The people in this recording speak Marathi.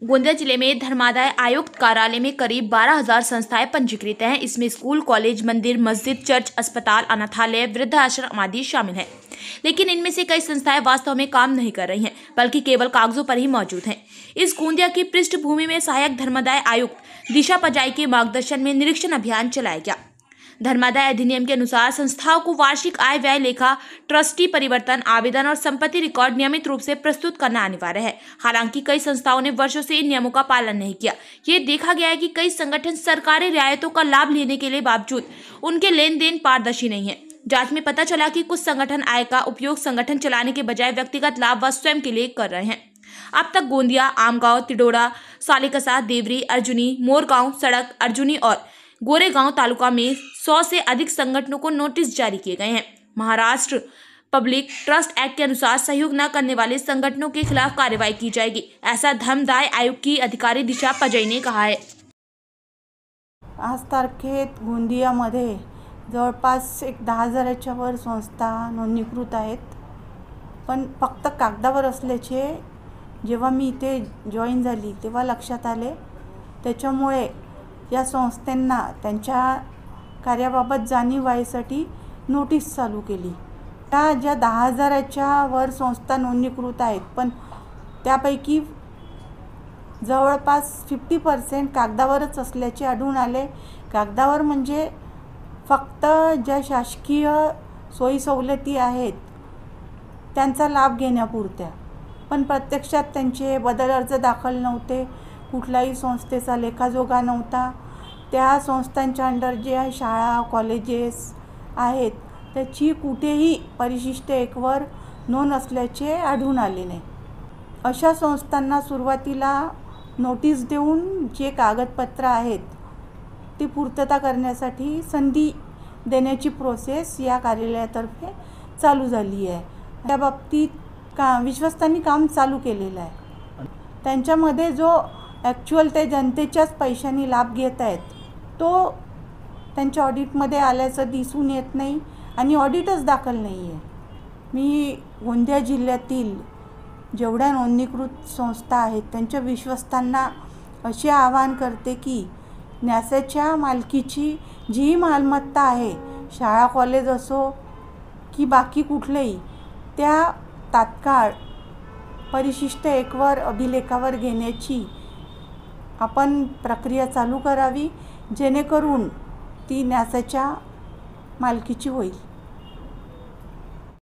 गोंदिया जिले में धर्मादाय आयुक्त कार्यालय में करीब 12,000 संस्थाएं पंजीकृत हैं। इसमें स्कूल, कॉलेज, मंदिर, मस्जिद, चर्च, अस्पताल, अनाथालय, वृद्धाश्रम आदि शामिल हैं। लेकिन इनमें से कई संस्थाएं वास्तव में काम नहीं कर रही हैं, बल्कि केवल कागजों पर ही मौजूद हैं। इस गोंदिया की पृष्ठभूमि में सहायक धर्मादाय आयुक्त दिशा पजाई के मार्गदर्शन में निरीक्षण अभियान चलाया गया। धर्मादाय अधिनियम के अनुसार संस्थाओं को वार्षिक आय व्यय लेखा, ट्रस्टी परिवर्तन आवेदन और संपत्ति रिकॉर्ड नियमित रूप से प्रस्तुत करना अनिवार्य है। हालांकि कई संस्थाओं ने वर्षों से इन नियमों का पालन नहीं किया। ये देखा गया है कि कई संगठन सरकारी रियायतों का लाभ लेने के लिए बावजूद उनके लेन देन पारदर्शी नहीं है। जांच में पता चला कि कुछ संगठन आय का उपयोग संगठन चलाने के बजाय व्यक्तिगत लाभ व स्वयं के लिए कर रहे हैं। अब तक गोंदिया, आमगांव, तिडोरा, सालेकसा, देवरी, अर्जुनी, मोरगांव सड़क, अर्जुनी और गोरेगांव तालुका में 100 से अधिक संगठनों को नोटिस जारी किए गए हैं। महाराष्ट्र पब्लिक ट्रस्ट एक्ट के अनुसार सहयोग न करने वाले संगठनों के खिलाफ कार्रवाई की जाएगी, ऐसा धर्मादाय आयोग की अधिकारी दिशा पजाई ने कहा है। आज तारखेत गोंदियामध्ये जवळपास एक 10,000च्या वर संस्था नोंदणीकृत आहेत, पण फक्त कागदावर असल्याचे जेव्हा मी इथे जॉईन झाली तेव्हा लक्षात आले। त्याच्यामुळे या संस्थांना त्यांच्या कार्याबाबत जाणीव व्हायसाठी नोटीस चालू केली। त्या ज्या 10,000च्या वर संस्था नोंदणीकृत आहेत, पण त्यापैकी जवळपास 50% कागदावरच असल्याचे आढळून आले। कागदावर म्हणजे फक्त ज्या शासकीय सोयी सवलती आहेत त्यांचा लाभ घेण्यापुरत्या, पण प्रत्यक्षात त्यांचे बदल अर्ज दाखल नव्हते, कुठल्याही संस्थेचा लेखाजोखा नव्हता। त्या संस्थांच्या अंडर ज्या शाळा, कॉलेजेस आहेत त्याची कुठेही परिशिष्ट 1 वर नोंद असल्याचे आढळून आले नाही। अशा संस्थांना सुरुवातीला नोटीस देऊन जे कागदपत्र आहेत ती पूर्तता करण्यासाठी संधी देण्याची प्रोसेस या कार्यालयातर्फे चालू झाली आहे। त्या बाबतीत विश्वस्तांनी काम चालू केलेलं आहे। त्यांच्यामध्ये जो ॲक्च्युअल ते जनतेच्याच पैशांनी लाभ घेत आहेत तो त्यांच्या ऑडिटमध्ये आल्याचं दिसून येत नाही आणि ऑडिटच दाखल नाही आहे। मी गोंदिया जिल्ह्यातील जेवढ्या नोंदणीकृत संस्था आहेत त्यांच्या विश्वस्तांना असे आवाहन करते की न्यासाच्या मालकीची जी मालमत्ता आहे, शाळा कॉलेज असो की बाकी कुठलेही, त्या तात्काळ परिशिष्ट 1 वर अभिलेखावर घेण्याची आपण प्रक्रिया चालू करावी, जेणेकरून ती न्यासाच्या मालकीची होईल।